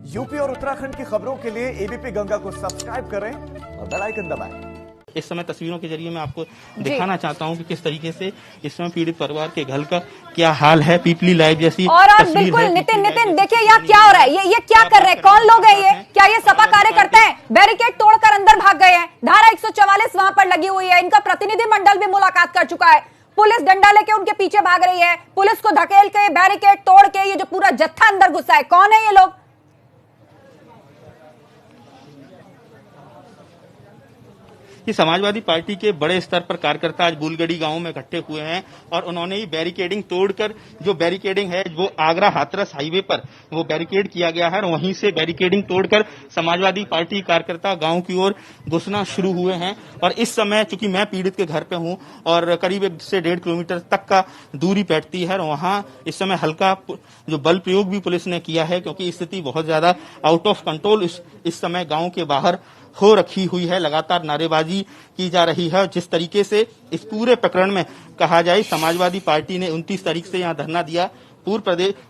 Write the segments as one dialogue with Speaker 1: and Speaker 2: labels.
Speaker 1: UP और उत्तराखंड की खबरों के लिए एबीपी गंगा को सब्सक्राइब करें और बेल आइकन दबाएं।
Speaker 2: इस समय तस्वीरों के जरिए मैं आपको दिखाना चाहता हूं कि किस तरीके से इस समय पीड़ित परिवार के घर का क्या हाल है। पीपली लाइव जैसी
Speaker 3: और बिल्कुल नितिन देखिए यहाँ क्या हो रहा है, ये क्या कर रहे हैं, कौन लोग हैं ये? क्या ये सपा कार्यकर्ता हैं? बैरिकेड तोड़कर अंदर भाग गए हैं। धारा 144 वहां पर लगी हुई है। इनका प्रतिनिधिमंडल भी मुलाकात कर चुका है। पुलिस डंडा लेके उनके पीछे भाग रही है। पुलिस को धकेल के बैरिकेड तोड़ के ये जो पूरा जत्था अंदर घुसा है, कौन है ये लोग?
Speaker 2: कि समाजवादी पार्टी के बड़े स्तर पर कार्यकर्ता आज बुलगड़ी गांव में इकट्ठे हुए हैं और उन्होंने ही बैरिकेडिंग तोड़कर, जो बैरिकेडिंग है वो आगरा हाथरस हाईवे पर वो बैरिकेड किया गया है और वहीं से बैरिकेडिंग तोड़कर समाजवादी पार्टी कार्यकर्ता गांव की ओर घुसना शुरू हुए हैं। और इस समय चूंकि मैं पीड़ित के घर पे हूं और करीब 1 से 1.5 किलोमीटर तक का दूरी बैठती है और वहां इस समय हल्का जो बल प्रयोग भी पुलिस ने किया है, क्योंकि स्थिति बहुत ज्यादा आउट ऑफ कंट्रोल इस समय गांव के बाहर हो रखी हुई है। लगातार नारेबाजी की जा रही है। जिस तरीके से इस पूरे प्रकरण में कहा जाए, समाजवादी पार्टी ने 29 तारीख से यहां धरना दिया। पूर्व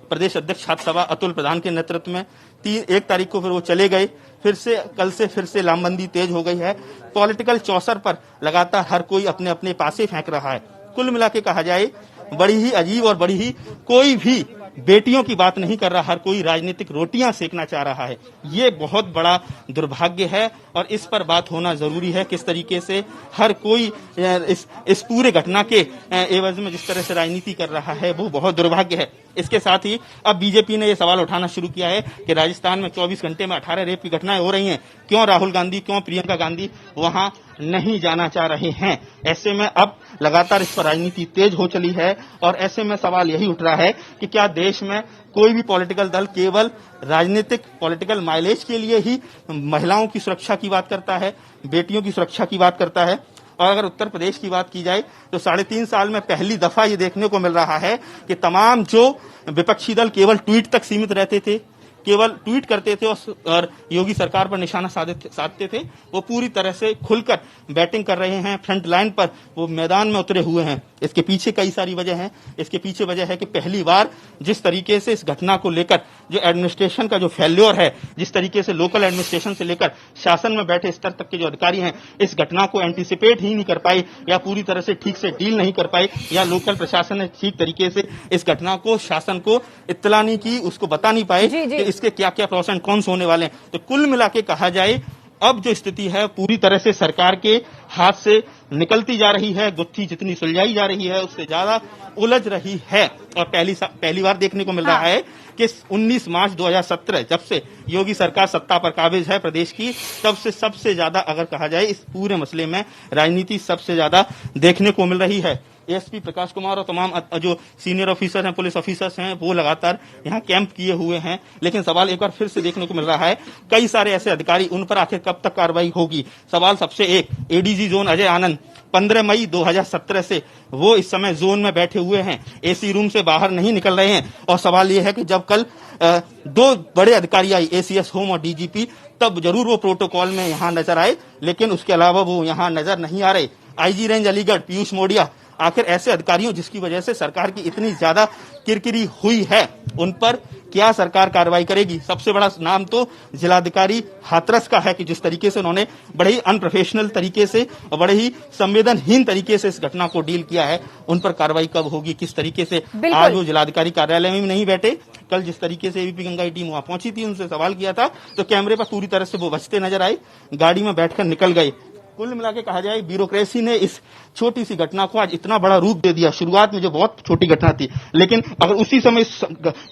Speaker 2: प्रदेश अध्यक्ष छात्र सभा अतुल प्रधान के नेतृत्व में 1 तारीख को फिर वो चले गए। कल से फिर से लामबंदी तेज हो गई है। पॉलिटिकल चौसर पर लगातार हर कोई अपने अपने पासे फेंक रहा है। कुल मिला के कहा जाए, बड़ी ही अजीब और बड़ी ही कोई भी बेटियों की बात नहीं कर रहा, हर कोई राजनीतिक रोटियां सेकना चाह रहा है। ये बहुत बड़ा दुर्भाग्य है और इस पर बात होना जरूरी है। किस तरीके से हर कोई इस पूरे घटना के एवज में जिस तरह से राजनीति कर रहा है, वो बहुत दुर्भाग्य है। इसके साथ ही अब बीजेपी ने यह सवाल उठाना शुरू किया है कि राजस्थान में 24 घंटे में 18 रेप की घटनाएं हो रही हैं, क्यों राहुल गांधी, क्यों प्रियंका गांधी वहां नहीं जाना चाह रहे हैं। ऐसे में अब लगातार इस पर राजनीति तेज हो चली है और ऐसे में सवाल यही उठ रहा है कि क्या देश में कोई भी पॉलिटिकल दल केवल राजनीतिक पॉलिटिकल माइलेज के लिए ही महिलाओं की सुरक्षा की बात करता है, बेटियों की सुरक्षा की बात करता है? और अगर उत्तर प्रदेश की बात की जाए तो 3.5 साल में पहली दफा ये देखने को मिल रहा है कि तमाम जो विपक्षी दल केवल ट्वीट तक सीमित रहते थे, केवल ट्वीट करते थे और योगी सरकार पर निशाना साधते थे, वो पूरी तरह से खुलकर बैटिंग कर रहे हैं। फ्रंट लाइन पर वो मैदान में उतरे हुए हैं। इसके पीछे कई सारी वजह है। इसके पीछे वजह है कि पहली बार जिस तरीके से इस घटना को लेकर जो एडमिनिस्ट्रेशन का जो फेल्योर है, जिस तरीके से लोकल एडमिनिस्ट्रेशन से लेकर शासन में बैठे स्तर तक के जो अधिकारी हैं, इस घटना को एंटीसिपेट ही नहीं कर पाए या पूरी तरह से ठीक से डील नहीं कर पाए, या लोकल प्रशासन ने ठीक तरीके से इस घटना को शासन को इत्तला नहीं की, उसको बता नहीं पाए कि इसके क्या क्या प्रोस एंड कॉन्स होने वाले हैं। तो कुल मिला के कहा जाए, अब जो स्थिति है पूरी तरह से सरकार के हाथ से निकलती जा रही है। गुत्थी जितनी सुलझाई जा रही है उससे ज्यादा उलझ रही है। और पहली बार देखने को मिल रहा है कि 19 मार्च 2017 जब से योगी सरकार सत्ता पर काबिज है प्रदेश की, तब से सबसे ज्यादा अगर कहा जाए इस पूरे मसले में राजनीति सबसे ज्यादा देखने को मिल रही है। एएसपी प्रकाश कुमार और तमाम जो सीनियर ऑफिसर हैं, पुलिस ऑफिसर्स हैं, वो लगातार यहाँ कैंप किए हुए हैं। लेकिन सवाल एक बार फिर से देखने को मिल रहा है, कई सारे ऐसे अधिकारी, उन पर आखिर कब तक कार्रवाई होगी? सवाल सबसे एक, एडीजी जोन अजय आनंद 15 मई 2017 से वो इस समय जोन में बैठे हुए हैं, एसी रूम से बाहर नहीं निकल रहे हैं। और सवाल ये है कि जब कल 2 बड़े अधिकारी आए, एसीएस होम और डीजीपी, तब जरूर वो प्रोटोकॉल में यहाँ नजर आए, लेकिन उसके अलावा वो यहाँ नजर नहीं आ रहे। आईजी रेंज अलीगढ़ पीयूष मोडिया, आखिर ऐसे अधिकारियों जिसकी वजह से सरकार की इतनी ज्यादा किरकिरी हुई है, उन पर क्या सरकार कार्रवाई करेगी? सबसे बड़ा नाम तो जिलाधिकारी हाथरस का है कि जिस तरीके से उन्होंने बड़े ही अनप्रोफेशनल तरीके से और बड़े ही संवेदनहीन तरीके से इस घटना को डील किया है। उन पर कार्रवाई कब होगी, किस तरीके से? आज वो जिलाधिकारी कार्यालय में भी नहीं बैठे। कल जिस तरीके से एबीपी गंगा की टीम वहां पहुंची थी, उनसे सवाल किया था तो कैमरे पर पूरी तरह से वो बचते नजर आए, गाड़ी में बैठकर निकल गए। कुल मिला के कहा जाए, ब्यूरोक्रेसी ने इस छोटी सी घटना को आज इतना बड़ा रूप दे दिया। शुरुआत में जो बहुत छोटी घटना थी, लेकिन अगर उसी समय इस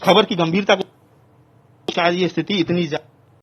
Speaker 2: खबर की गंभीरता को शायद ये स्थिति इतनी